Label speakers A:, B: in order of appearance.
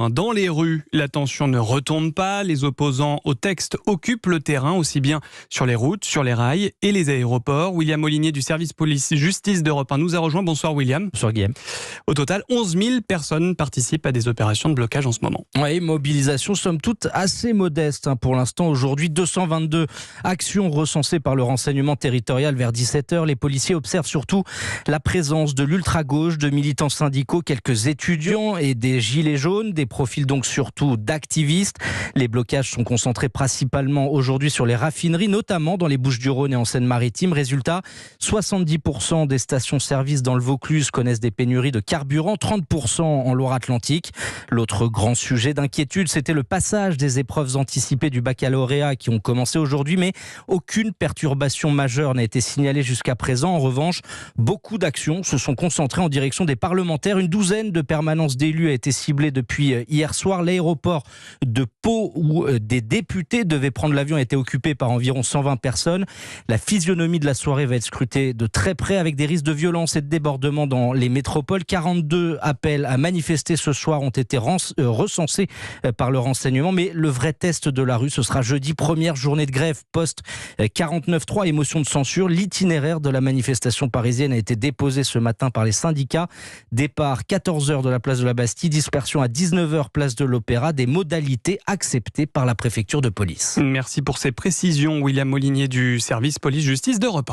A: Dans les rues, la tension ne retombe pas. Les opposants au texte occupent le terrain, aussi bien sur les routes, sur les rails et les aéroports. William Molinier du service police-justice d'Europe 1 nous a rejoint. Bonsoir William.
B: Bonsoir Guillaume.
A: Au total, 11 000 personnes participent à des opérations de blocage en ce moment.
B: Oui, mobilisation somme toute assez modeste pour l'instant. Aujourd'hui, 222 actions recensées par le renseignement territorial vers 17h. Les policiers observent surtout la présence de l'ultra-gauche, de militants syndicaux, quelques étudiants et des gilets jaunes, des profils donc surtout d'activistes. Les blocages sont concentrés principalement aujourd'hui sur les raffineries, notamment dans les Bouches-du-Rhône et en Seine-Maritime. Résultat, 70% des stations-service dans le Vaucluse connaissent des pénuries de carburant, 30% en Loire-Atlantique. L'autre grand sujet d'inquiétude, c'était le passage des épreuves anticipées du baccalauréat qui ont commencé aujourd'hui, mais aucune perturbation majeure n'a été signalée jusqu'à présent. En revanche, beaucoup d'actions se sont concentrées en direction des parlementaires. Une douzaine de permanences d'élus a été ciblée depuis hier soir. L'aéroport de Pau, où des députés devaient prendre l'avion, a été occupé par environ 120 personnes. La physionomie de la soirée va être scrutée de très près avec des risques de violence et de débordement dans les métropoles. 42 appels à manifester ce soir ont été recensés par le renseignement, mais le vrai test de la rue, ce sera jeudi, première journée de grève post-49.3, émotion de censure. L'itinéraire de la manifestation parisienne a été déposé ce matin par les syndicats. Départ 14h de la place de la Bastille, dispersion à 19h place de l'Opéra, des modalités acceptées par la préfecture de police.
A: Merci pour ces précisions, William Molinier du service police-justice d'Europe 1.